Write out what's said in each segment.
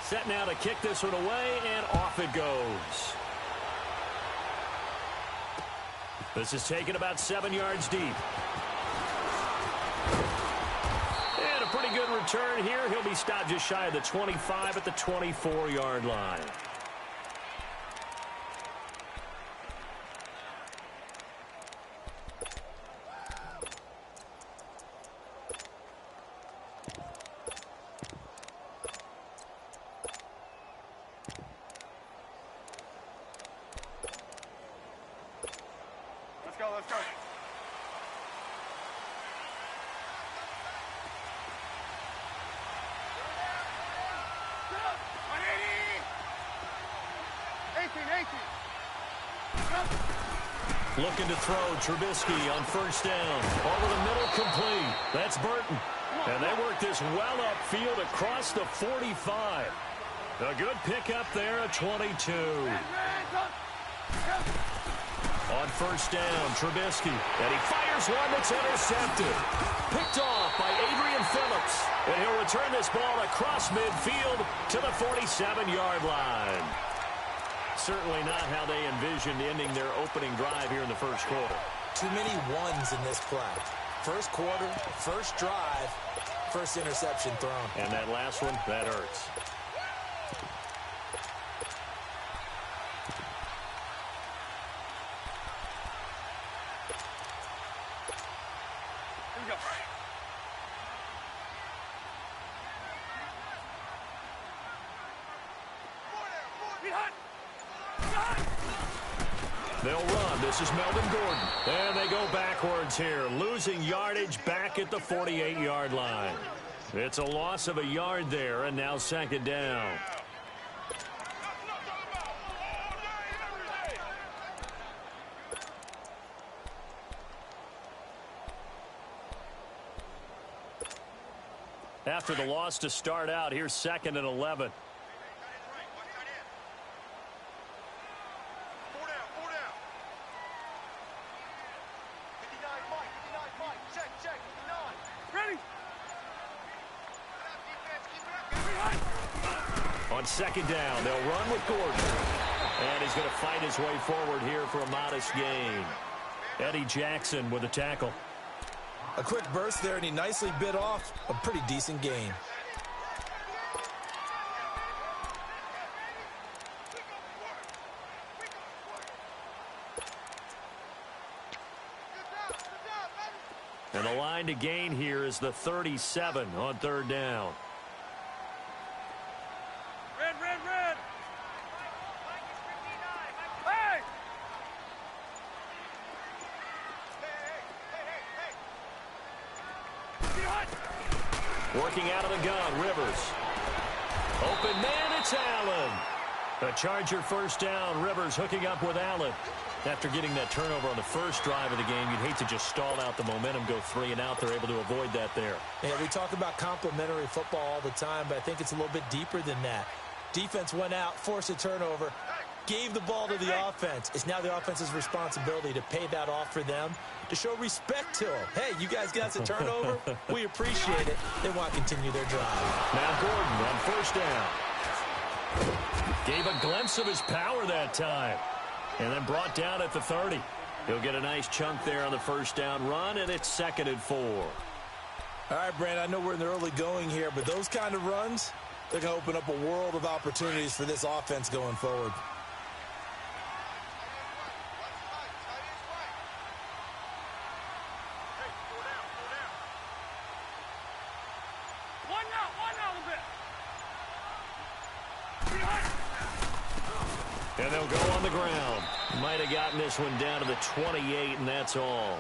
Set now to kick this one away, and off it goes. This is taken about 7 yards deep. And a pretty good return here. He'll be stopped just shy of the 25 at the 24-yard line. Let's go. Looking to throw, Trubisky on first down. Over the middle, complete. That's Burton. And they work this well upfield across the 45. A good pickup there at 22. On first down, Trubisky. And he fires one that's intercepted. Picked off by Adrian Phillips. And he'll return this ball across midfield to the 47-yard line. Certainly not how they envisioned ending their opening drive here in the first quarter. Too many ones in this play. First quarter, first drive, first interception thrown. And that last one, that hurts. Here we go. They'll run. This is Melvin Gordon. And they go backwards here, losing yardage back at the 48-yard line. It's a loss of a yard there, and now second down. After the loss to start out, here's second and 11. On second down, they'll run with Gordon. And he's going to fight his way forward here for a modest gain. Eddie Jackson with a tackle. A quick burst there, and he nicely bit off a pretty decent gain. And the line to gain here is the 37 on third down. Red. Hey! Working out of the gun, Rivers. Open man, it's Allen. A Charger first down. Rivers hooking up with Allen. After getting that turnover on the first drive of the game, you'd hate to just stall out the momentum, go 3 and out. They're able to avoid that there. Yeah, we talk about complementary football all the time, but I think it's a little bit deeper than that. Defense went out, forced a turnover, gave the ball to the offense. It's now the offense's responsibility to pay that off for them, to show respect to them. Hey, you guys got us a turnover. We appreciate it. They want to continue their drive. Now Gordon on first down. Gave a glimpse of his power that time. And then brought down at the 30. He'll get a nice chunk there on the first down run, and it's second and 4. All right, Brand, I know we're in the early going here, but those kind of runs, they're going to open up a world of opportunities for this offense going forward. One now a bit. And they'll go on the ground. Might have gotten this one down to the 28, and that's all.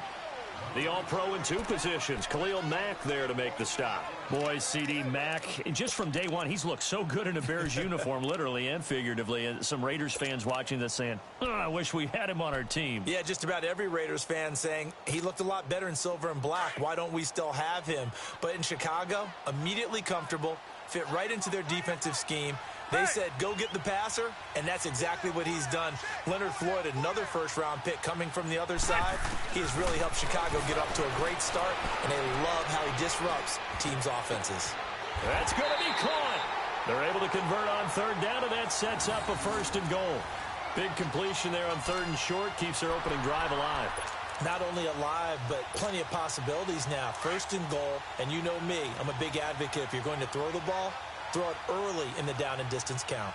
The All-Pro in 2 positions. Khalil Mack there to make the stop. Boy, C.D. Mack, just from day one, he's looked so good in a Bears uniform, literally and figuratively. And some Raiders fans watching this saying, oh, I wish we had him on our team. Yeah, just about every Raiders fan saying he looked a lot better in silver and black. Why don't we still have him? But in Chicago, immediately comfortable, fit right into their defensive scheme. They said, go get the passer, and that's exactly what he's done. Leonard Floyd, another first-round pick coming from the other side. He has really helped Chicago get up to a great start, and they love how he disrupts teams' offenses. That's going to be caught. They're able to convert on third down, and that sets up a 1st and goal. Big completion there on 3rd and short, keeps their opening drive alive. Not only alive, but plenty of possibilities now. 1st and goal, and you know me, I'm a big advocate. If you're going to throw the ball, throw it early in the down and distance count.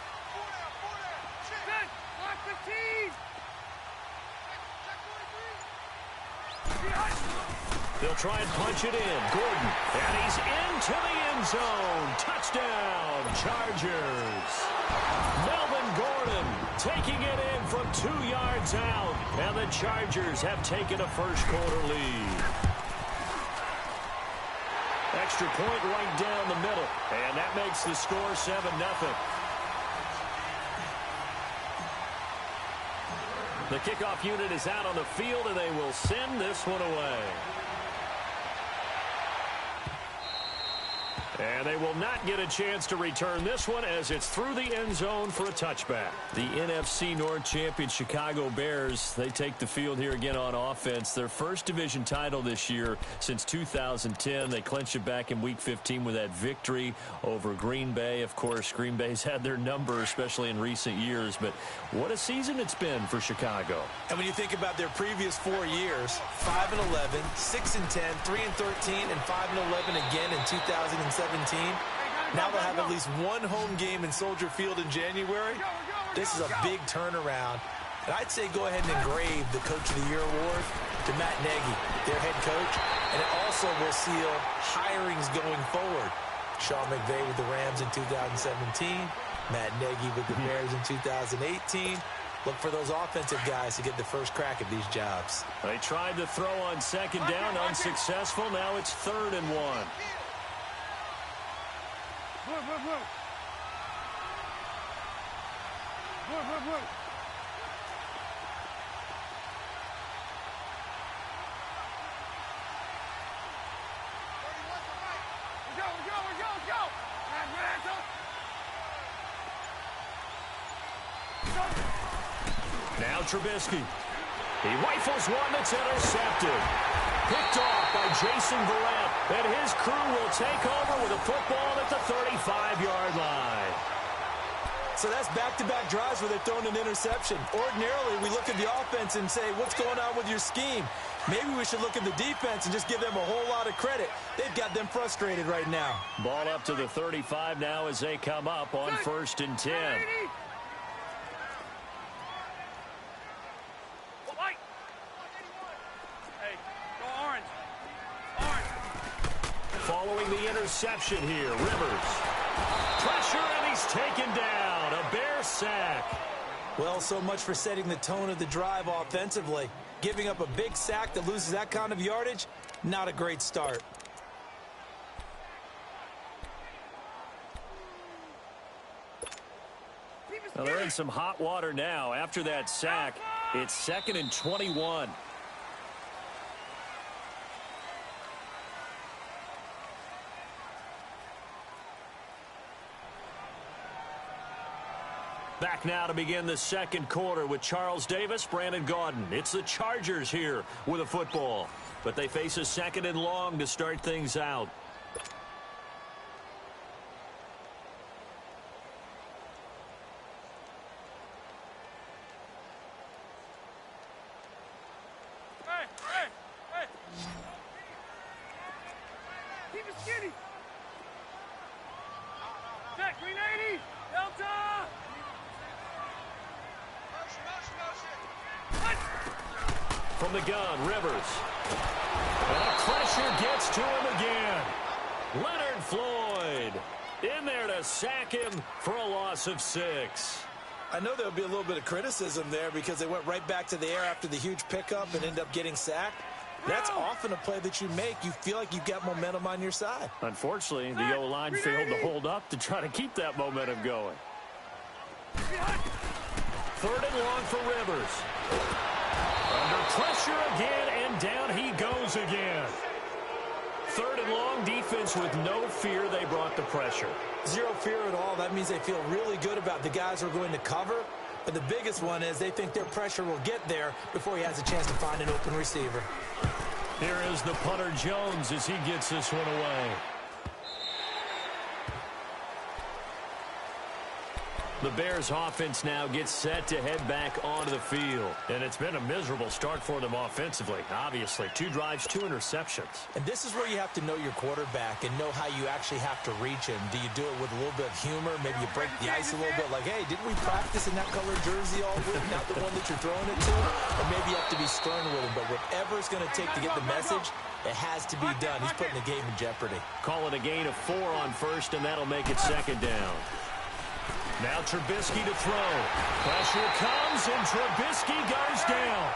They'll try and punch it in. Gordon, and he's into the end zone. Touchdown, Chargers. Melvin Gordon taking it in from 2 yards out, and the Chargers have taken a first-quarter lead. Extra point right down the middle, and that makes the score 7-0. The kickoff unit is out on the field, and they will send this one away. And they will not get a chance to return this one as it's through the end zone for a touchback. The NFC North champion Chicago Bears, they take the field here again on offense. Their first division title this year since 2010. They clinched it back in Week 15 with that victory over Green Bay. Of course, Green Bay's had their number, especially in recent years. But what a season it's been for Chicago. And when you think about their previous 4 years, 5-11, 6-10, 3-13, and 5-11 again in 2017. Now they'll have at least one home game in Soldier Field in January. This is a big turnaround. And I'd say go ahead and engrave the Coach of the Year award to Matt Nagy, their head coach. And it also will seal hirings going forward. Sean McVay with the Rams in 2017. Matt Nagy with the Bears in 2018. Look for those offensive guys to get the first crack at these jobs. They tried to throw on 2nd down, unsuccessful. Now it's 3rd and 1. Move, move, move. Move, move, move. Go. Now Trubisky. He rifles one that's intercepted. Picked off by Jason Verrett, and his crew will take over with a football at the 35-yard line. So that's back-to-back drives where they're throwing an interception. Ordinarily, we look at the offense and say, what's going on with your scheme? Maybe we should look at the defense and just give them a whole lot of credit. They've got them frustrated right now. Ball up to the 35 now as they come up on 1st and 10. Following the interception here, Rivers. Pressure, and he's taken down. A Bear sack. Well, so much for setting the tone of the drive offensively. Giving up a big sack that loses that kind of yardage, not a great start. Well, they're in some hot water now. After that sack, it's 2nd and 21. Back now to begin the 2nd quarter with Charles Davis, Brandon Gaudin. It's the Chargers here with a football, but they face a 2nd and long to start things out. Hey. Keep it skinny. Check, green 80. Delta. From the gun, Rivers. And a pressure gets to him again. Leonard Floyd in there to sack him for a loss of 6. I know there'll be a little bit of criticism there because they went right back to the air after the huge pickup and ended up getting sacked. That's often a play that you make. You feel like you've got momentum on your side. Unfortunately, the O-line failed to hold up to try to keep that momentum going. 3rd and long for Rivers. Under pressure again, and down he goes again. 3rd and long, defense with no fear. They brought the pressure. Zero fear at all. That means they feel really good about the guys who are going to cover. But the biggest one is they think their pressure will get there before he has a chance to find an open receiver. Here is the punter Jones as he gets this one away. The Bears offense now gets set to head back onto the field. And it's been a miserable start for them offensively. Obviously, 2 drives, 2 interceptions. And this is where you have to know your quarterback and know how you actually have to reach him. Do you do it with a little bit of humor? Maybe you break the ice a little bit like, hey, didn't we practice in that colored jersey all week? Not the one that you're throwing it to? Or maybe you have to be stern with him. But whatever it's going to take to get the message, it has to be done. He's putting the game in jeopardy. Call it a gain of 4 on first, and that'll make it second down. Now Trubisky to throw. Pressure comes, and Trubisky goes down.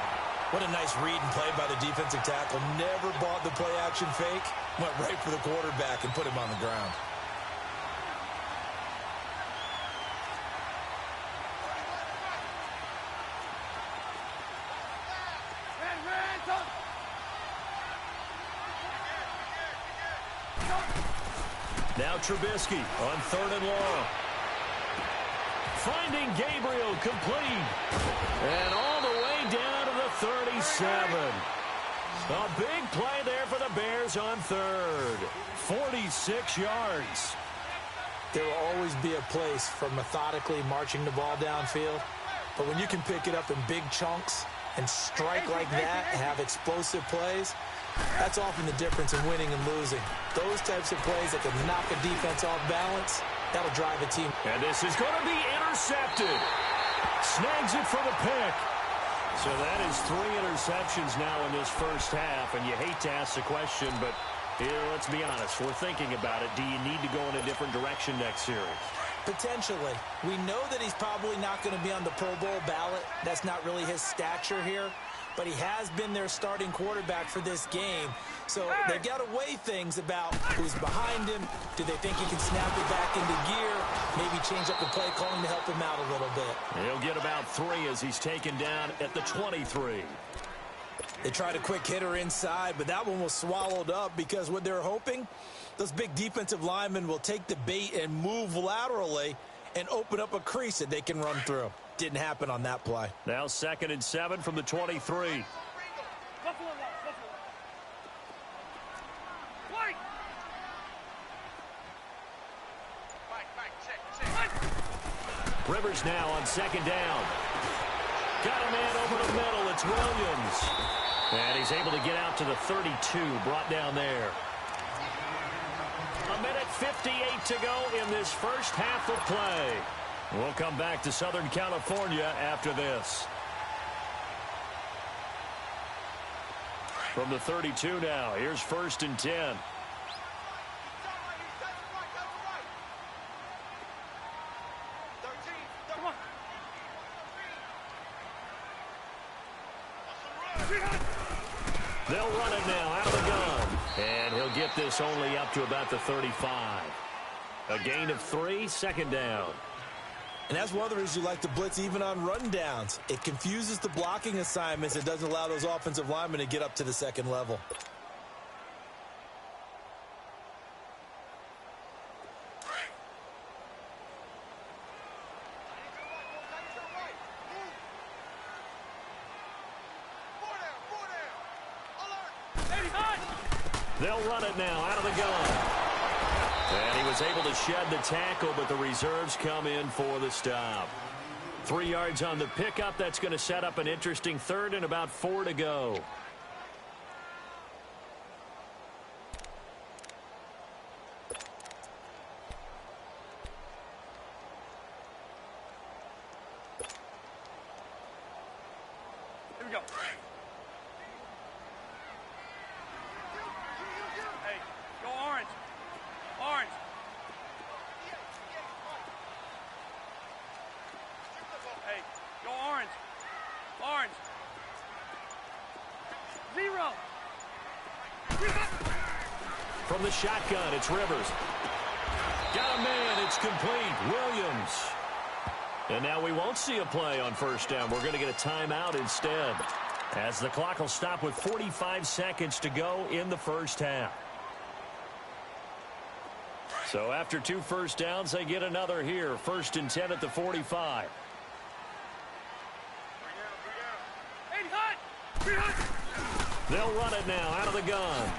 What a nice read and play by the defensive tackle. Never bought the play-action fake. Went right for the quarterback and put him on the ground. Now Trubisky on 3rd and long. Finding Gabriel complete. And all the way down to the 37. A big play there for the Bears on 3rd. 46 yards. There will always be a place for methodically marching the ball downfield. But when you can pick it up in big chunks and strike like that and have explosive plays, that's often the difference in winning and losing. Those types of plays that can knock a defense off balance, that'll drive a team. And this is going to be intercepted. Snags it for the pick. So that is 3 interceptions now in this first half. And you hate to ask the question, but here, let's be honest. We're thinking about it. Do you need to go in a different direction next series? Potentially. We know that he's probably not going to be on the Pro Bowl ballot. That's not really his stature here. But he has been their starting quarterback for this game. So they've got to weigh things about who's behind him. Do they think he can snap it back into gear? Maybe change up the play calling to help him out a little bit. He'll get about 3 as he's taken down at the 23. They tried a quick hitter inside, but that one was swallowed up because what they're hoping, those big defensive linemen will take the bait and move laterally and open up a crease that they can run through. Didn't happen on that play. Now 2nd and 7 from the 23. Rivers now on 2nd down. Got a man over the middle. It's Williams. And he's able to get out to the 32, brought down there. 1:58 to go in this first half of play. We'll come back to Southern California after this. From the 32 now, here's 1st and 10. They'll run it now out of the gun. And he'll get this only up to about the 35. A gain of 3, 2nd down. And that's one of the reasons you like to blitz even on rundowns. It confuses the blocking assignments. It doesn't allow those offensive linemen to get up to the 2nd level. They'll run it now out of the gun. And he was able to shed the tackle, but the reserves come in for the stop. 3 yards on the pickup. That's going to set up an interesting 3rd and about 4 to go. Here we go. Hey, go orange. Orange. Hey, go orange. Orange. 0. From the shotgun, it's Rivers. Got a man. It's complete. Williams. And now we won't see a play on 1st down. We're going to get a timeout instead, as the clock will stop with 45 seconds to go in the first half. So after 2 first downs, they get another here. 1st and 10 at the 45. They'll run it now out of the gun.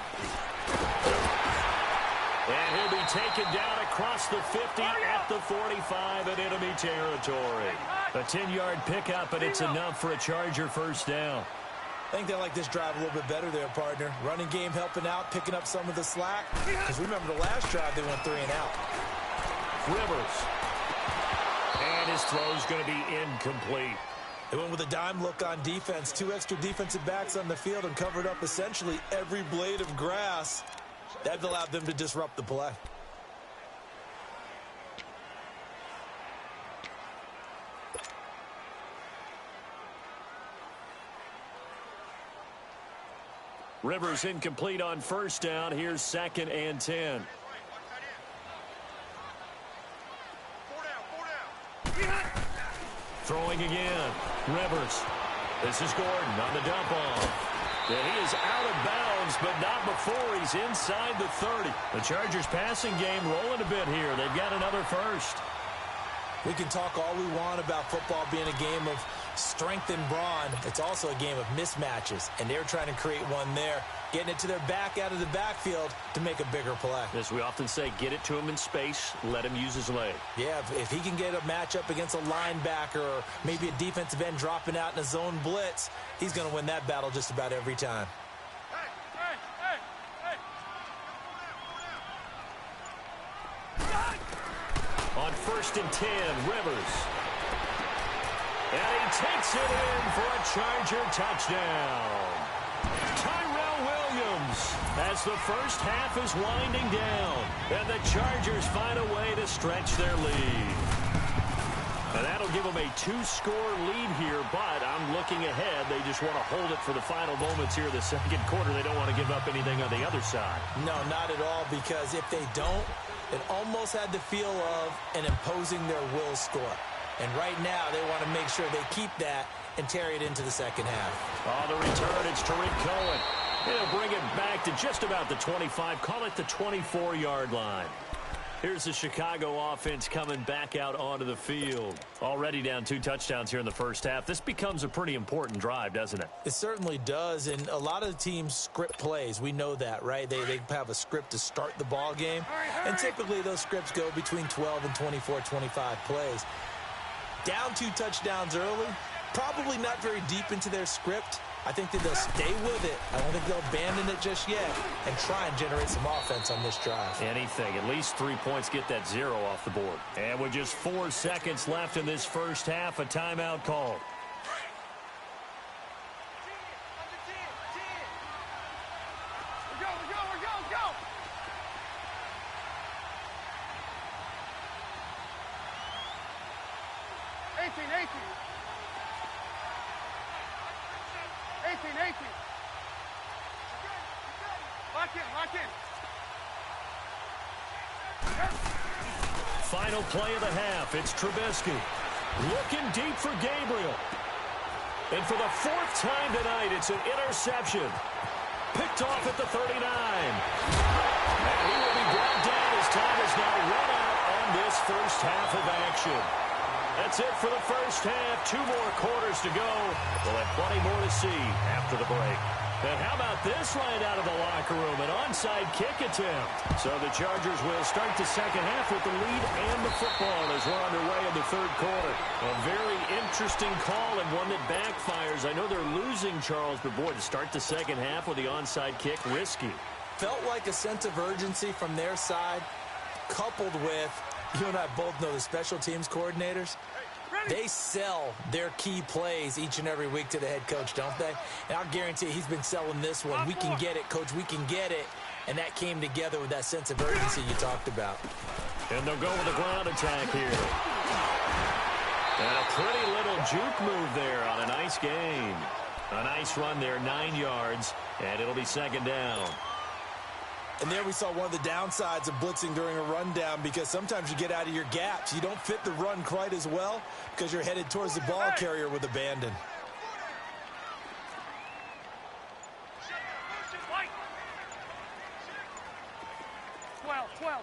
And he'll be taken down across the 50 at the 45 in enemy territory. A 10-yard pickup, and it's enough for a Charger first down. I think they like this drive a little bit better there, partner. Running game helping out, picking up some of the slack. Because remember the last drive, they went 3 and out. Rivers. And his throw's going to be incomplete. They went with a dime look on defense. 2 extra defensive backs on the field and covered up essentially every blade of grass. That allowed them to disrupt the play. Rivers incomplete on first down. Here's 2nd and 10. Throwing again. Rivers. This is Gordon on the dump off. And he is out of bounds, but not before he's inside the 30. The Chargers passing game rolling a bit here. They've got another first. We can talk all we want about football being a game of strength and brawn. It's also a game of mismatches, and they're trying to create one there, getting it to their back out of the backfield to make a bigger play. As we often say, get it to him in space, let him use his leg. Yeah, if he can get a matchup against a linebacker or maybe a defensive end dropping out in a zone blitz, he's going to win that battle just about every time. On 1st and 10, Rivers. And he takes it in for a Charger touchdown. Tyrell Williams as the first half is winding down. And the Chargers find a way to stretch their lead. And that'll give them a 2-score lead here, but I'm looking ahead. They just want to hold it for the final moments here in the second quarter. They don't want to give up anything on the other side. No, not at all, because if they don't, it almost had the feel of an imposing their will score. And right now, they want to make sure they keep that and carry it into the second half. On the return, it's Tariq Cohen. He'll bring it back to just about the 25, call it the 24-yard line. Here's the Chicago offense coming back out onto the field. Already down 2 touchdowns here in the first half. This becomes a pretty important drive, doesn't it? It certainly does, and a lot of the teams script plays. We know that, right? They have a script to start the ball game, and typically those scripts go between 12 and 24, 25 plays. Down 2 touchdowns early, probably not very deep into their script. I think that they'll stay with it. I don't think they'll abandon it just yet and try and generate some offense on this drive. Anything. At least 3 points, get that 0 off the board. And with just 4 seconds left in this first half, a timeout call. Go! 18. 18. Lock in. Final play of the half. It's Trubisky. Looking deep for Gabriel. And for the 4th time tonight, it's an interception. Picked off at the 39. And he will be brought down as time has now run out on this first half of action. That's it for the first half. 2 more quarters to go. We'll have plenty more to see after the break. And how about this right out of the locker room? An onside kick attempt. So the Chargers will start the second half with the lead and the football as we're underway in the 3rd quarter. A very interesting call and one that backfires. I know they're losing, Charles, but boy, to start the second half with the onside kick, risky. Felt like a sense of urgency from their side, coupled with, you and I both know the special teams coordinators. They sell their key plays each and every week to the head coach, don't they? And I'll guarantee you he's been selling this one. We can get it, coach. We can get it. And that came together with that sense of urgency you talked about. And they'll go with a ground attack here. And a pretty little juke move there on a nice gain. A nice run there, 9 yards. And it'll be 2nd down. And there we saw one of the downsides of blitzing during a rundown, because sometimes you get out of your gaps. You don't fit the run quite as well because you're headed towards the ball carrier with abandon.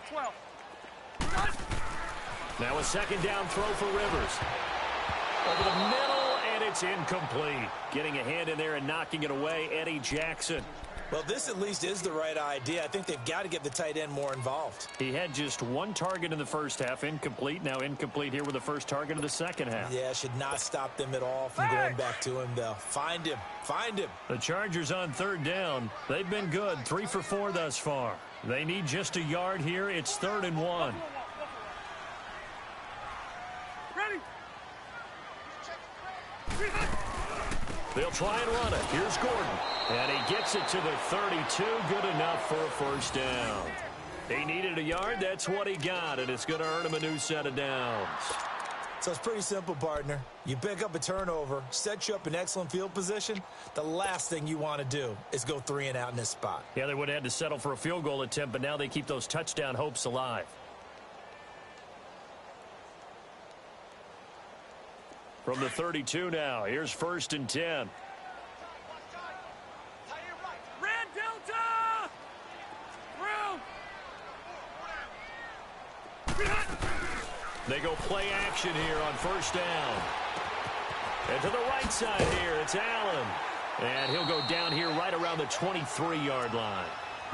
Twelve. Now a 2nd down throw for Rivers. Over the middle, and it's incomplete. Getting a hand in there and knocking it away, Eddie Jackson. Well, this at least is the right idea. I think they've got to get the tight end more involved. He had just one target in the first half, incomplete. Now incomplete here with the first target of the second half. Yeah, should not stop them at all from going back to him, though. Find him. Find him. The Chargers on third down. They've been good, 3 for 4 thus far. They need just a yard here. It's 3rd and 1. Ready? They'll try and run it. Here's Gordon. And he gets it to the 32. Good enough for a first down. He needed a yard. That's what he got, and it's going to earn him a new set of downs. So it's pretty simple, partner. You pick up a turnover, set you up in excellent field position. The last thing you want to do is go 3 and out in this spot. Yeah, they would have had to settle for a field goal attempt, but now they keep those touchdown hopes alive. From the 32 now, here's 1st and 10. Red Delta! Through! They go play action here on 1st down. And to the right side here, it's Allen. And he'll go down here right around the 23-yard line.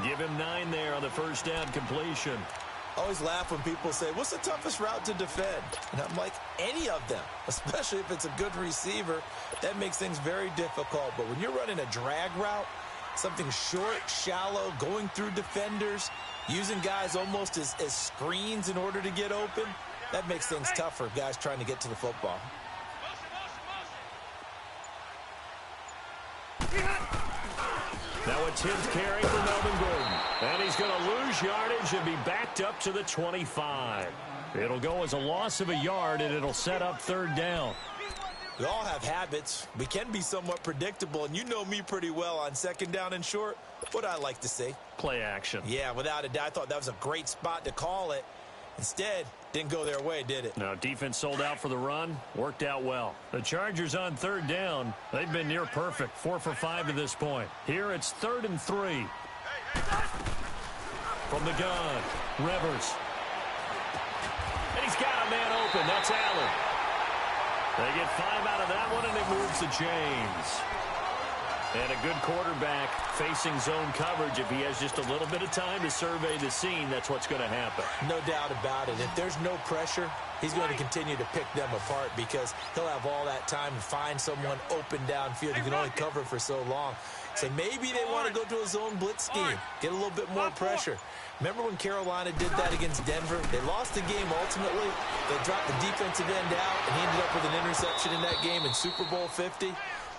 Give him 9 there on the 1st down completion. I always laugh when people say, what's the toughest route to defend? And I'm like, any of them, especially if it's a good receiver. That makes things very difficult. But when you're running a drag route, something short, shallow, going through defenders, using guys almost as screens in order to get open, that makes things tougher, guys trying to get to the football. Now a 10th carry for Melvin Gordon. And he's going to lose yardage and be backed up to the 25. It'll go as a loss of a yard, and it'll set up 3rd down. We all have habits. We can be somewhat predictable, and you know me pretty well on 2nd down and short. What I like to see. Play action. Yeah, without a doubt. I thought that was a great spot to call it. Instead, didn't go their way, did it? Now, defense sold out for the run. Worked out well. The Chargers on 3rd down. They've been near perfect. 4 for 5 to this point. Here it's 3rd and 3. From the gun, Rivers. And he's got a man open. That's Allen. They get 5 out of that one, and it moves the chains. And a good quarterback facing zone coverage. If he has just a little bit of time to survey the scene, that's what's going to happen. No doubt about it. If there's no pressure, he's going to continue to pick them apart because he'll have all that time to find someone open downfield. He can only cover for so long. So maybe they want to go to a zone blitz scheme, get a little bit more pressure. Remember when Carolina did that against Denver? They lost the game ultimately. They dropped the defensive end out, and he ended up with an interception in that game in Super Bowl 50.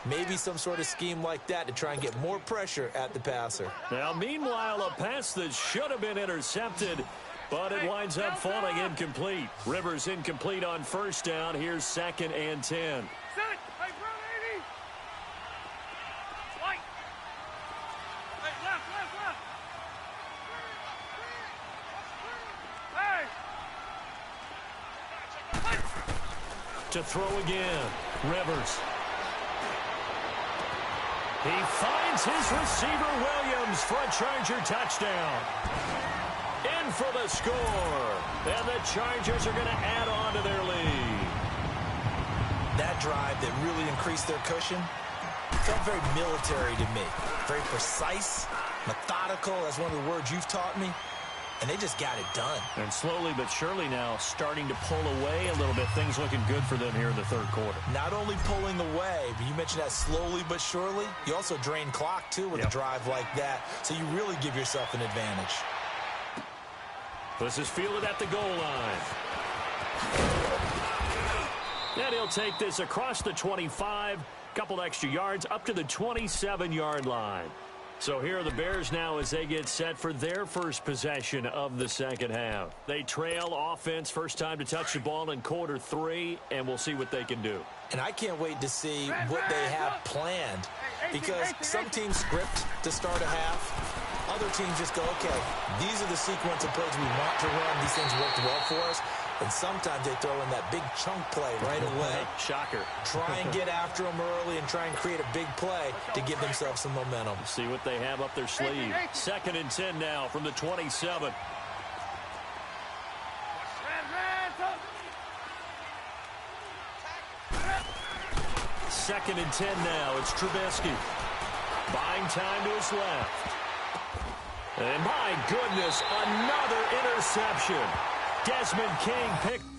Maybe some sort of scheme like that to try and get more pressure at the passer. Now, meanwhile, a pass that should have been intercepted, but it winds up falling incomplete. Rivers incomplete on 1st down. Here's 2nd and 10. Set it! Hey, bro, 80! White! Hey, left! Hey! To throw again, Rivers. He finds his receiver, Williams, for a Charger touchdown. In for the score. And the Chargers are going to add on to their lead. That drive that really increased their cushion felt very military to me. Very precise, methodical. That's one of the words you've taught me. And they just got it done. And slowly but surely now starting to pull away a little bit. Things looking good for them here in the 3rd quarter. Not only pulling away, but you mentioned that slowly but surely. You also drain clock, too, with a drive like that. So you really give yourself an advantage. This is fielded at the goal line. And he'll take this across the 25. Couple extra yards up to the 27-yard line. So here are the Bears now as they get set for their first possession of the 2nd half. They trail offense, first time to touch the ball in quarter 3, and we'll see what they can do. And I can't wait to see what they have planned because some teams script to start a half. Other teams just go, okay, these are the sequence of plays we want to run. These things worked well for us. And sometimes they throw in that big chunk play right away. Shocker. Try and get after them early and try and create a big play to give themselves some momentum. See what they have up their sleeve. 2nd and 10 now from the 27. Second and 10 now. It's Trubisky. Buying time to his left. And my goodness, another interception. Desmond King picked.